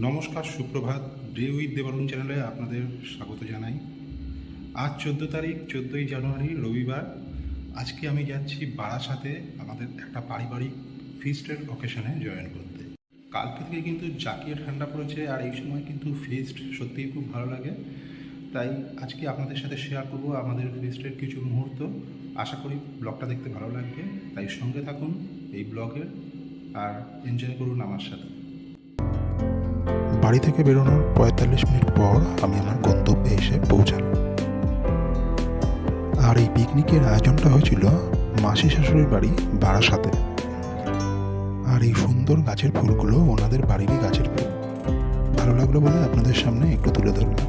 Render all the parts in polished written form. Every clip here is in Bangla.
নমস্কার, সুপ্রভাত। ডে উইথ দেবারুণ চ্যানেলে আপনাদের স্বাগত জানাই। আজ 14 তারিখ, 14ই জানুয়ারি, রবিবার। আজকে আমি যাচ্ছি বারাসাতে আমাদের একটা পারিবারিক ফিস্টের অকেশনে জয়েন করতে। কালকে থেকে কিন্তু জাকিয়ে ঠান্ডা পড়েছে, আর এই সময় কিন্তু ফিস্ট সত্যিই খুব ভালো লাগে। তাই আজকে আপনাদের সাথে শেয়ার করব আমাদের ফিস্টের কিছু মুহূর্ত। আশা করি ব্লগটা দেখতে ভালো লাগবে, তাই সঙ্গে থাকুন এই ব্লগের আর এনজয় করুন আমার সাথে। বাড়ি থেকে বেরোনোর 45 মিনিট পর আমি আমার গন্তব্যে এসে পৌঁছালাম। আর এই পিকনিকের আয়োজনটা হয়েছিল মাসি শাশুড়ির বাড়ি বারাসাতে। আর এই সুন্দর গাছের ফুলগুলো ওনাদের বাড়িরই গাছের ফুল। ভালো লাগলো বলে আপনাদের সামনে একটু তুলে ধরলাম।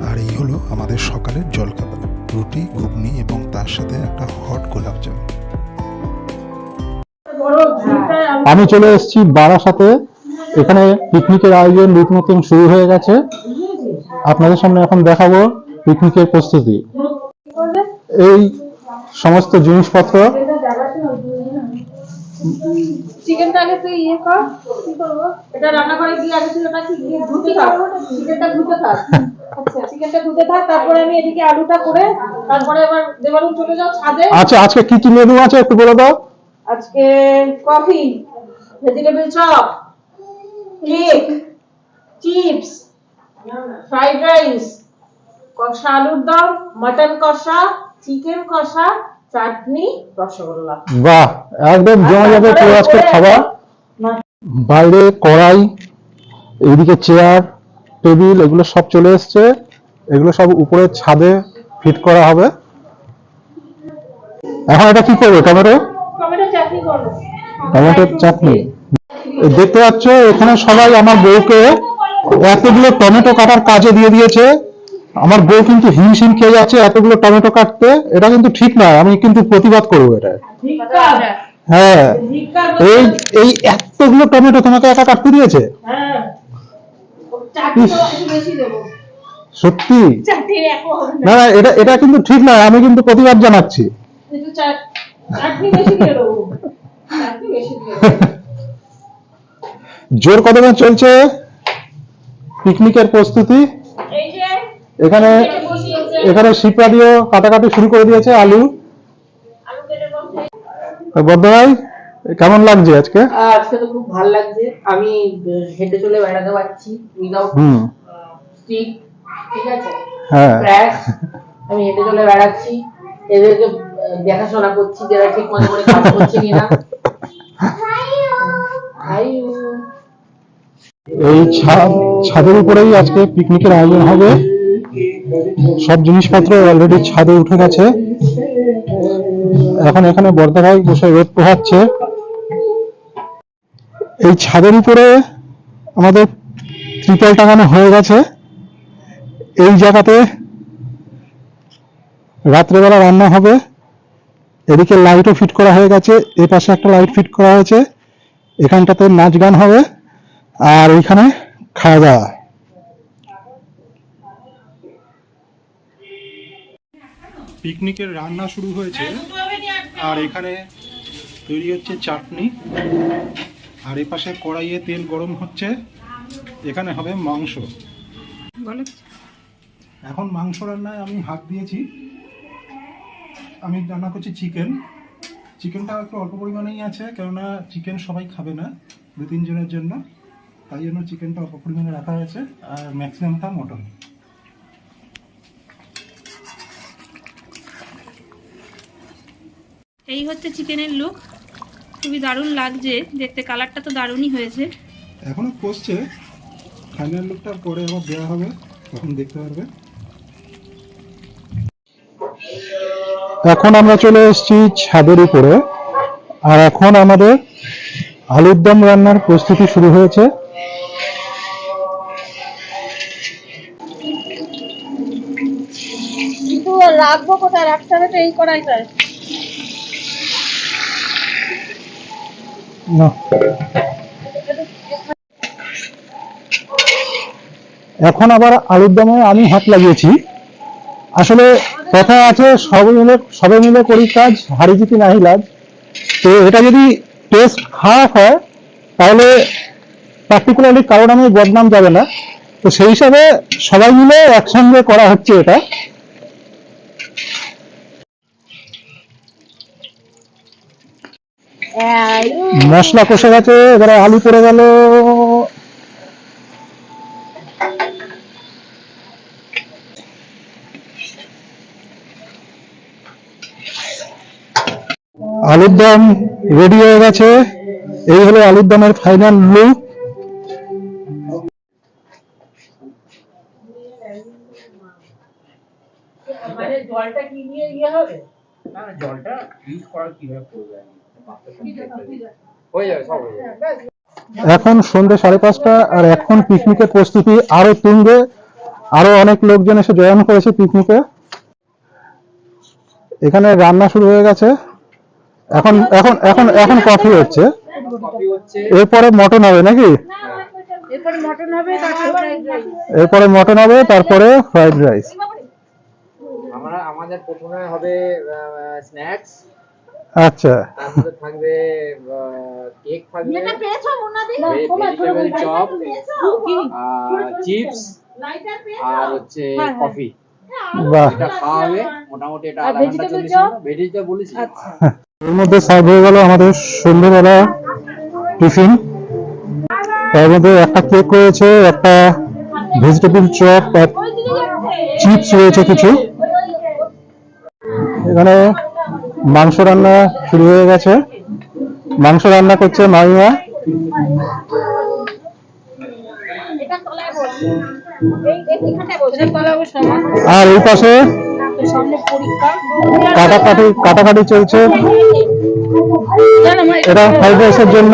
আর এই হলো আমাদের সকালের জলখাবার, রুটি, ঘুগনি এবং তার সাথে একটা হট গোলাপ জামুন। আমি চলে এসেছি বারাসাতে। এখানে পিকনিকের আয়োজন রীতিমতন শুরু হয়ে গেছে। আপনাদের সামনে এখন দেখাবো পিকনিকের প্রস্তুতি। এই সমস্ত জিনিসপত্র। চিকেনটা আগে তুই ইয়ে কর, কি করব? এটা রান্না করে দিয়ে আগে তুই ওটা কি ধুতে থাক, চিকেনটা ধুতে থাক। আচ্ছা, চিকেনটা ধুতে থাক, তারপরে আমি এদিকে আলুটা করে, তারপরে আবার দেবারুণ চলে যাও ছাদে। আচ্ছা, আজকে কি কি মেনু আছে একটু বলে দাও। আজকে coffee, vegetable chop, cake, chips, fried rice, কষা আলুর দম, মটন কষা, চিকেন কষা, চাটনি, রসগোল্লা। বাহ, একদম জমা যাবে পুরো আজকে খাবার। বাইরে কড়াই, এইদিকে চেয়ার, টেবিল, এগুলো সব চলে এসছে। এগুলো সব উপরে ছাদে ফিট করা হবে। এখন এটা কি করবে? টমেটো চাটনি করবো। টমেটোর চাটনি। দেখতে পাচ্ছ এখানে সবাই আমার বউকে এতগুলো টমেটো কাটার কাজে দিয়ে দিয়েছে। আমার বউ কিন্তু হিমশিম খেয়ে যাচ্ছে এতগুলো টমেটো কাটতে। এটা কিন্তু ঠিক নয়, আমি কিন্তু প্রতিবাদ করবো এটা। হ্যাঁ, এই এই এতগুলো টমেটো তোমাকে একা কাটতে দিয়েছে? সত্যি না, না, এটা এটা কিন্তু ঠিক নয়, আমি কিন্তু প্রতিবাদ জানাচ্ছি। জোর কদমে চলছে পিকনিকের প্রস্তুতি। এখানে এখানে শিপা দিয়েও কাটাকাটি শুরু করে দিয়েছে আলু। বদ্ধ ভাই, কেমন লাগছে আজকে? আজকে তো খুব ভালো লাগছে। আমি হেঁটে চলে বেড়াতে পারছি উইদাউট স্টিক, ঠিক আছে? হ্যাঁ, আমি হেঁটে চলে বেড়াচ্ছি, এদেরকে দেখাশোনা করছি যে এরা ঠিক মতো করে কাজ করছে কিনা। এই ছাদের উপরেই আজকে পিকনিকের আয়োজন হবে। সব জিনিসপত্র অলরেডি ছাদে উঠে গেছে। এখন এখানে বর্দা ভাই বসে রোদ পোহাচ্ছে। এই ছাদের উপরে আমাদের ত্রিপল টাঙানো হয়ে গেছে। এই জায়গাতে রাত্রেবেলা রান্না হবে। এদিকে লাইটও ফিট করা হয়ে গেছে, এ পাশে একটা লাইট ফিট করা হয়েছে। এখানটাতে নাচ গান হবে, আর এইখানে খাওয়া দাওয়া। পিকনিকের রান্না শুরু হয়েছে, আর এখানে তৈরি হচ্ছে চাটনি, আর এ পাশে কড়াইয়ে তেল গরম হচ্ছে। এখানে হবে মাংস। এখন মাংস রান্নায় আমি হাত দিয়েছি। আমি রান্না করছি চিকেনটা একটু অল্প পরিমাণেই আছে, কেননা চিকেন সবাই খাবে না, 2-3 জনের জন্য। তাই জন্য চিকেনটা অল্প পরিমাণে রাখা হয়েছে, আর ম্যাক্সিমামটা মটন। এই হচ্ছে চিকেনের লুক। খুবই দারুণ লাগছে দেখতে, কালারটা তো দারুণই হয়েছে। এখনো কষছে, ফাইনাল লুকটা পরে আবার দেওয়া হবে, তখন দেখতে পারবে। এখন আমরা চলে এসেছি ছাদের উপরে, আর এখন আমাদের আলুর দম রান্নার প্রস্তুতি শুরু হয়েছে। কিন্তু রাখবো কোথায়? রাখতে হবে তো এই কড়াইটায়। এখন আবার আলুর দমে আমি হাত লাগিয়েছি। আসলে কথা আছে, সবাই মিলে করি কাজ, হারি জিতি নাহি লাজ। তো এটা যদি টেস্ট খারাপ হয় তাহলে পার্টিকুলারলি কারো নামে বদনাম যাবে না, তো সেই হিসাবে সবাই মিলে একসঙ্গে করা হচ্ছে এটা। মশলা কষে গেছে, এবারে আলু পড়ে গেল। আলুর দম রেডি হয়ে গেছে। এই হলো আলুর দমের ফাইনাল লুক। মানে জলটা কি নিয়ে ইয়ে হবে? না জলটা ইউজ করার কিভাবে করবে? হয়ে যাবে, সব হয়ে যাবে। এখন সন্ধ্যে 5:30, আর এখন পিকনিকের প্রস্তুতি আরো তুঙ্গে। আরো অনেক লোকজন এসে জয়েন করেছে পিকনিকে। এখানে রান্না শুরু হয়ে গেছে। এখন এখন এখন এখন কফি হচ্ছে, কফি হচ্ছে, এরপরে মটন হবে নাকি? এরপরে মটন হবে, তারপরে ফ্রাইড রাইস। এরপরে মটন হবে, তারপরে ফ্রাইড রাইস। আমাদের প্রথমে হবে স্ন্যাক্স, আচ্ছা, তারপরে থাকবে কেক, থাকবে এটা পেয়েছো মুন্নাদি? ভেজিটেবল চপ, চিপস আর হচ্ছে কফি। বাহ। এটা খাওয়া হবে মোটামুটি, এটা আর আধা ঘন্টা vegetable 40 chop? মিনিট। ভেজিটেবল বলেছি। আচ্ছা। এর মধ্যে সার্ভ হয়ে গেল আমাদের সন্ধ্যেবেলা টিফিন। তার মধ্যে একটা কেক রয়েছে, একটা ভেজিটেবল চপ, আর চিপস রয়েছে কিছু। এখানে মাংস রান্না শুরু হয়ে গেছে। মাংস রান্না করছে মামিমা। এটা তলায় বল। এইখানটায় বল। এটা তলায় বল সমান। আর এই পাশে সামনে পরীক্ষা। কাটাকাটি চলছে। এটা ফ্রাইড রাইসের জন্য।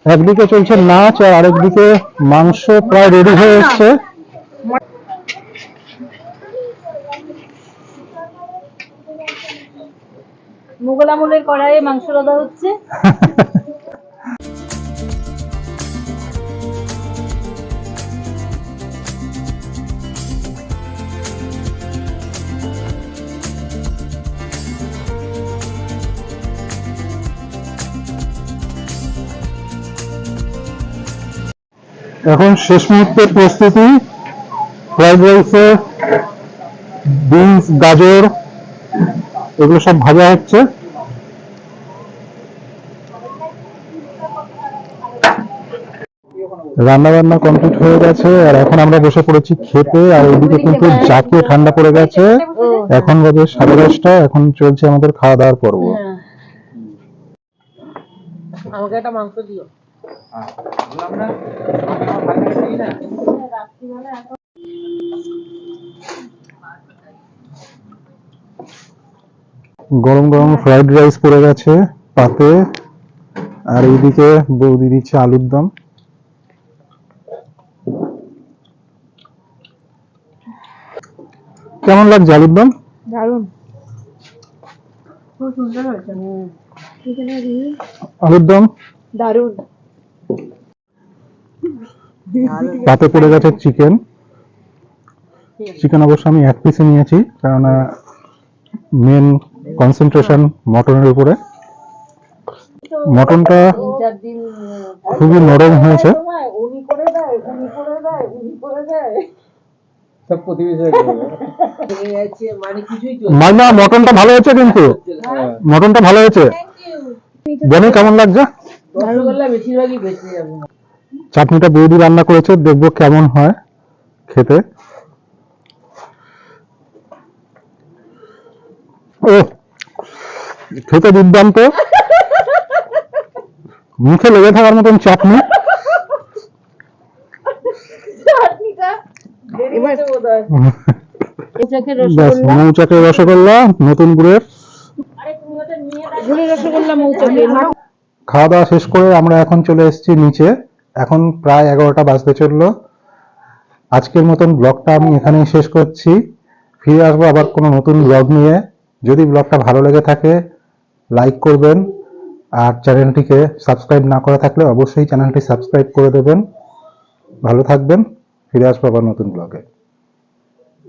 একদিকে চলছে নাচ, আর আরেকদিকে মাংস প্রায় রেডি হয়ে এসছে। মুঘল আমলের কড়াইয়ে মাংস রাঁধা হচ্ছে। এখন শেষ মুহূর্তের প্রস্তুতি। ফ্রাইড রাইসে বিনস, গাজর এগুলো সব ভাজা হচ্ছে। রান্না বান্না কমপ্লিট হয়ে গেছে, আর এখন আমরা বসে পড়েছি খেতে। আর ওইদিকে কিন্তু জাকিয়ে ঠান্ডা পড়ে গেছে। এখন বাজে 10:30, এখন চলছে আমাদের খাওয়া দাওয়ার পর্ব। আমাকে একটা মাংস দিও। গরম গরম ফ্রাইড রাইস পড়ে গেছে পাতে, আর এইদিকে বৌদি দিচ্ছে আলুর দম। কেমন লাগছে আলুর দম? দারুণ, খুব সুন্দর হয়েছে। আলুর দম, দারুণ। তাতে পড়ে গেছে চিকেন। চিকেন অবশ্য আমি এক পিসে নিয়েছি, কেননা মেন কনসেন্ট্রেশন মটনের উপরে। মটনটা 3-4 দিন খুবই নরম হয়েছে। উনি করে দেয়, উনি করে দেয়, উনি করে দেয়। সব প্রতিবেশী ভেঙে যাচ্ছে, মানে কিছুই চলছে মাইনা, মটনটা ভালো হয়েছে, কিন্তু মটনটা ভালো হয়েছে। জানি কেমন লাগছে। রসগোল্লা বেশিরভাগই বেঁচে যাবে। চাটনিটা বৌদি রান্না করেছে, দেখবো কেমন হয় খেতে। ও, খেতে দুর্দান্ত, মুখে লেগে থাকার মতন চাটনি। ব্যাস, মৌচাকের রসগোল্লা, নতুন গুড়ের। রসগোল্লা মৌচাকে খাওয়া দাওয়া শেষ করে আমরা এখন চলে এসেছি নিচে। এখন প্রায় 11টা বাজতে চললো। আজকের মতন ব্লগটা আমি এখানেই শেষ করছি। ফিরে আসবো আবার কোনো নতুন ব্লগ নিয়ে। যদি ব্লগটা ভালো লেগে থাকে লাইক করবেন, আর চ্যানেলটিকে সাবস্ক্রাইব না করা থাকলে অবশ্যই চ্যানেলটি সাবস্ক্রাইব করে দেবেন। ভালো থাকবেন, ফিরে আসবো আবার নতুন ব্লগে।